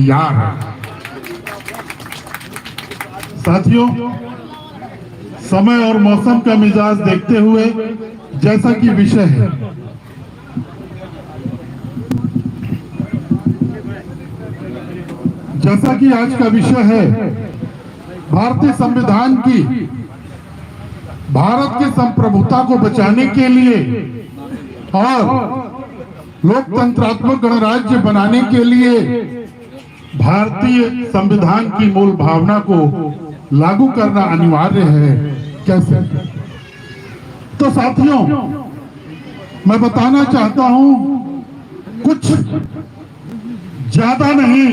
तैयार है। साथियों, समय और मौसम का मिजाज देखते हुए जैसा कि विषय है, जैसा कि आज का विषय है भारतीय संविधान की भारत की संप्रभुता को बचाने के लिए और लोकतंत्रात्मक गणराज्य बनाने के लिए भारतीय संविधान की मूल भावना को लागू करना अनिवार्य है। कैसे? तो साथियों, मैं बताना चाहता हूं, कुछ ज्यादा नहीं,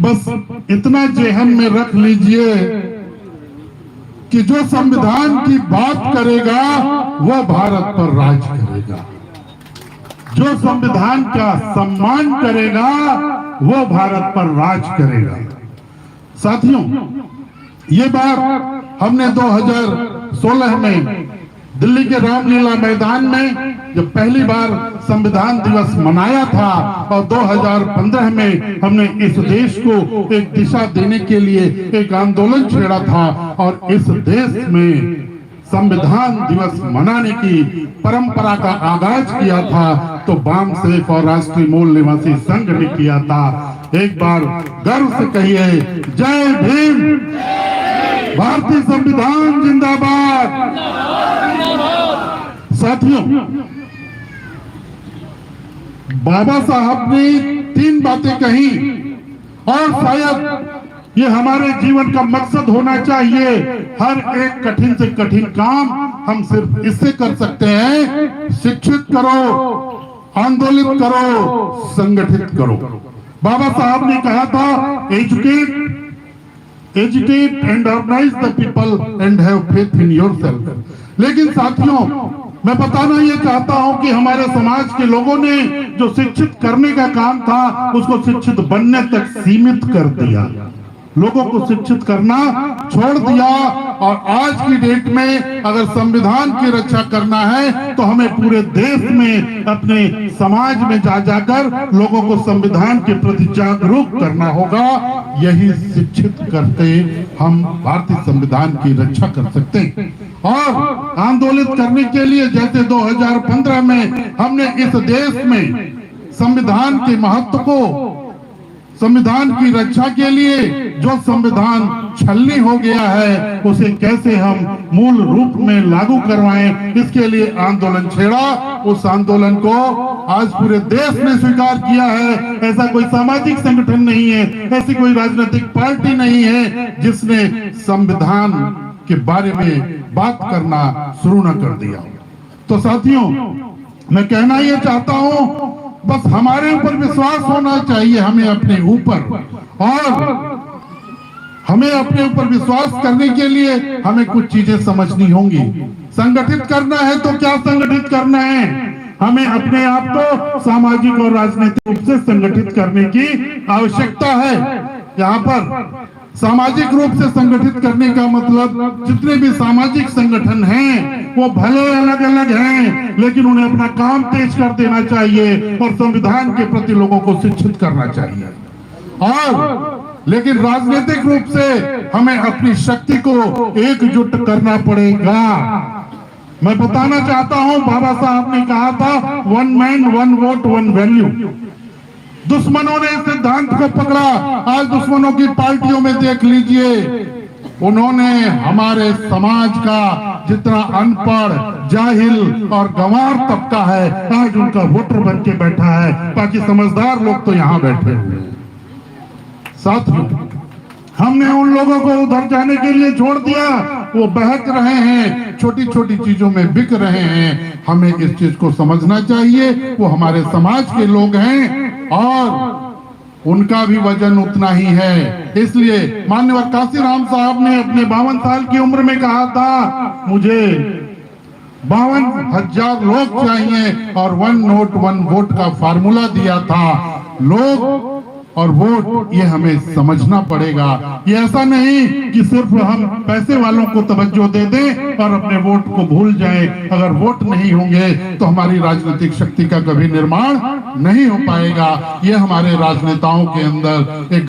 बस इतना जेहन में रख लीजिए कि जो संविधान की बात करेगा वह भारत पर राज करेगा, जो संविधान का सम्मान करेगा वो भारत पर राज करेगा। साथियों, ये बात हमने 2016 में दिल्ली के रामलीला मैदान में जब पहली बार संविधान दिवस मनाया था और 2015 में हमने इस देश को एक दिशा देने के लिए एक आंदोलन छेड़ा था और इस देश में संविधान दिवस मनाने की परंपरा का आगाज किया था तो बाम सेफ और राष्ट्रीय मूल निवासी संघ ने किया था। एक बार गर्व से कहिए, जय भीम, भारतीय संविधान जिंदाबाद। साथियों, बाबा साहब ने 3 बातें कही और शायद ये हमारे जीवन का मकसद होना चाहिए। हर एक कठिन से कठिन काम हम सिर्फ इससे कर सकते हैं, शिक्षित करो, आंदोलित करो, संगठित करो। बाबा साहब ने कहा था, educate and organise the people and have faith in yourself. लेकिन साथियों, मैं बताना ये चाहता हूं कि हमारे समाज के लोगों ने जो शिक्षित करने का काम था उसको शिक्षित बनने तक सीमित कर दिया, लोगों को शिक्षित करना छोड़ दिया। और आज की डेट में अगर संविधान की रक्षा करना है तो हमें पूरे देश में अपने समाज में जा जाकर लोगों को संविधान के प्रति जागरूक करना होगा। यही शिक्षित करते हम भारतीय संविधान की रक्षा कर सकते हैं। और आंदोलित करने के लिए जैसे 2015 में हमने इस देश में संविधान के महत्व को, संविधान की रक्षा के लिए जो संविधान छलनी हो गया है उसे कैसे हम मूल रूप में लागू करवाएं, इसके लिए आंदोलन छेड़ा। उस आंदोलन को आज पूरे देश ने स्वीकार किया है। ऐसा कोई सामाजिक संगठन नहीं है, ऐसी कोई राजनीतिक पार्टी नहीं है जिसने संविधान के बारे में बात करना शुरू न कर दिया। तो साथियों, मैं कहना यह चाहता हूं, बस हमारे ऊपर विश्वास होना चाहिए, हमें अपने ऊपर, और हमें अपने ऊपर विश्वास करने के लिए हमें कुछ चीजें समझनी होंगी। संगठित करना है तो क्या संगठित करना है? हमें अपने आप को सामाजिक और राजनीतिक रूप से संगठित करने की आवश्यकता है। यहाँ पर सामाजिक रूप से संगठित करने का मतलब जितने भी सामाजिक संगठन हैं वो भले अलग अलग हैं, लेकिन उन्हें अपना काम तेज कर देना चाहिए और संविधान के प्रति लोगों को शिक्षित करना चाहिए। और लेकिन राजनीतिक रूप से हमें अपनी शक्ति को एकजुट करना पड़ेगा। मैं बताना चाहता हूं, बाबा साहब ने कहा था, 1 मैन 1 वोट 1 वैल्यू। दुश्मनों ने इस सिद्धांत को पकड़ा। आज दुश्मनों की पार्टियों में देख लीजिए, उन्होंने हमारे समाज का जितना अनपढ़, जाहिल और गंवार तबका है आज उनका वोटर बन के बैठा है, बाकी समझदार लोग तो यहाँ बैठे हुए हैं। साथियों, हमने उन लोगों को उधर जाने के लिए छोड़ दिया, वो बहक रहे हैं, छोटी छोटी चीजों में बिक रहे हैं। हमें इस चीज को समझना चाहिए, वो हमारे समाज के लोग हैं और उनका भी वजन उतना ही है। इसलिए माननीय काशीराम साहब ने अपने 52 साल की उम्र में कहा था, मुझे 52,000 लोग चाहिए और 1 नोट 1 वोट का फार्मूला दिया था। लोग और वोट, ये हमें समझना पड़ेगा। ये ऐसा नहीं कि सिर्फ हम पैसे वालों को तवज्जो दे दें और अपने वोट को भूल जाएं। अगर वोट नहीं होंगे तो हमारी राजनीतिक शक्ति का कभी निर्माण नहीं हो पाएगा। ये हमारे राजनेताओं के अंदर एक